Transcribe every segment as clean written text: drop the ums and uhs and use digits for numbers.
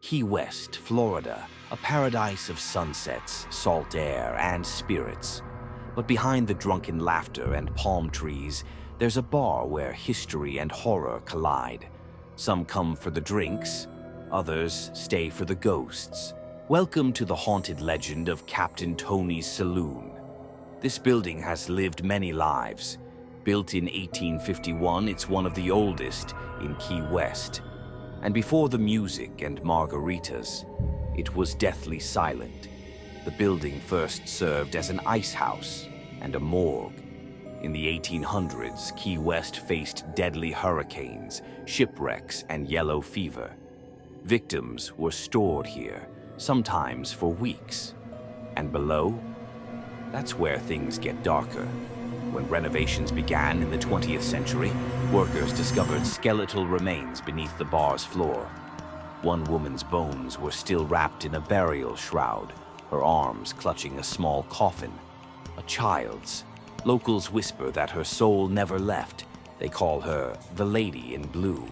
Key West, Florida, a paradise of sunsets, salt air, and spirits. But behind the drunken laughter and palm trees, there's a bar where history and horror collide. Some come for the drinks, others stay for the ghosts. Welcome to the haunted legend of Captain Tony's Saloon. This building has lived many lives. Built in 1851, it's one of the oldest in Key West. And before the music and margaritas, it was deathly silent. The building first served as an ice house and a morgue. In the 1800s, Key West faced deadly hurricanes, shipwrecks, and yellow fever. Victims were stored here, sometimes for weeks. And below, that's where things get darker. When renovations began in the 20th century, workers discovered skeletal remains beneath the bar's floor. One woman's bones were still wrapped in a burial shroud, her arms clutching a small coffin. A child's. Locals whisper that her soul never left. They call her the Lady in Blue.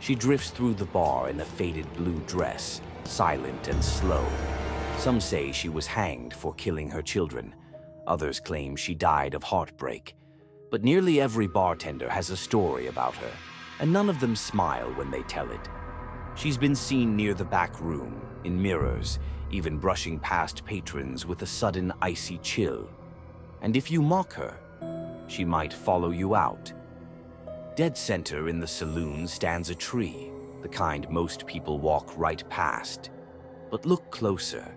She drifts through the bar in a faded blue dress, silent and slow. Some say she was hanged for killing her children. Others claim she died of heartbreak. But nearly every bartender has a story about her, and none of them smile when they tell it. She's been seen near the back room, in mirrors, even brushing past patrons with a sudden icy chill. And if you mock her, she might follow you out. Dead center in the saloon stands a tree, the kind most people walk right past. But look closer.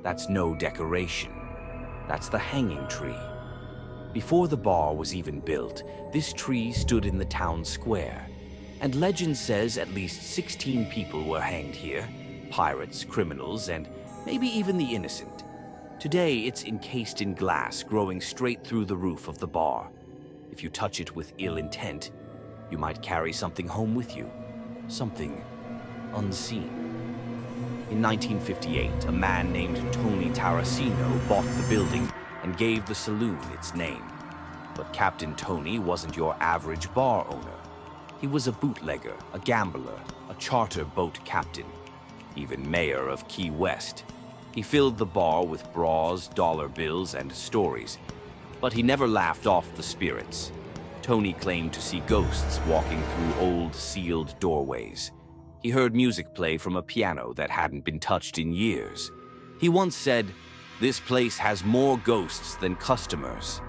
That's no decoration. That's the hanging tree. Before the bar was even built, this tree stood in the town square. And legend says at least 16 people were hanged here, pirates, criminals, and maybe even the innocent. Today, it's encased in glass, growing straight through the roof of the bar. If you touch it with ill intent, you might carry something home with you, something unseen. In 1958, a man named Tony Tarasino bought the building and gave the saloon its name. But Captain Tony wasn't your average bar owner. He was a bootlegger, a gambler, a charter boat captain, even mayor of Key West. He filled the bar with bras, dollar bills, and stories. But he never laughed off the spirits. Tony claimed to see ghosts walking through old, sealed doorways. He heard music play from a piano that hadn't been touched in years. He once said, "This place has more ghosts than customers."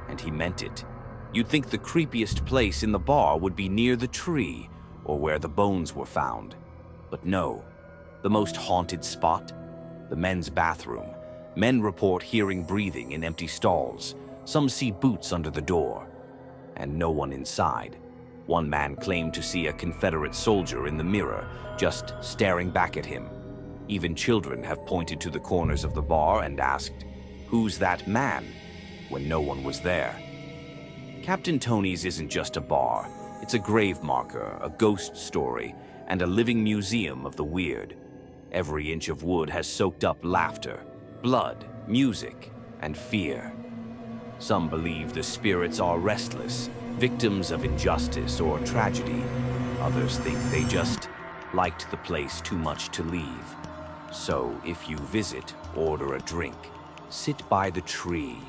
And he meant it. You'd think the creepiest place in the bar would be near the tree or where the bones were found. But no, the most haunted spot? The men's bathroom. Men report hearing breathing in empty stalls. Some see boots under the door, and no one inside. One man claimed to see a Confederate soldier in the mirror, just staring back at him. Even children have pointed to the corners of the bar and asked, "Who's that man?" when no one was there. Captain Tony's isn't just a bar. It's a grave marker, a ghost story, and a living museum of the weird. Every inch of wood has soaked up laughter, blood, music, and fear. Some believe the spirits are restless, victims of injustice or tragedy. Others think they just liked the place too much to leave. So if you visit, order a drink. Sit by the tree.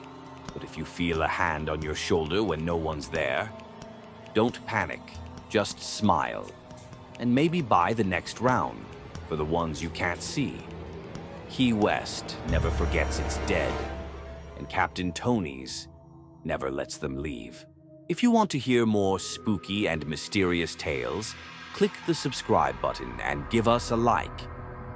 But if you feel a hand on your shoulder when no one's there, don't panic, just smile. And maybe buy the next round for the ones you can't see. Key West never forgets its dead, and Captain Tony's never lets them leave. If you want to hear more spooky and mysterious tales, click the subscribe button and give us a like.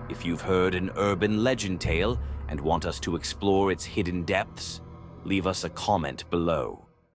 If you've heard an urban legend tale and want us to explore its hidden depths, leave us a comment below.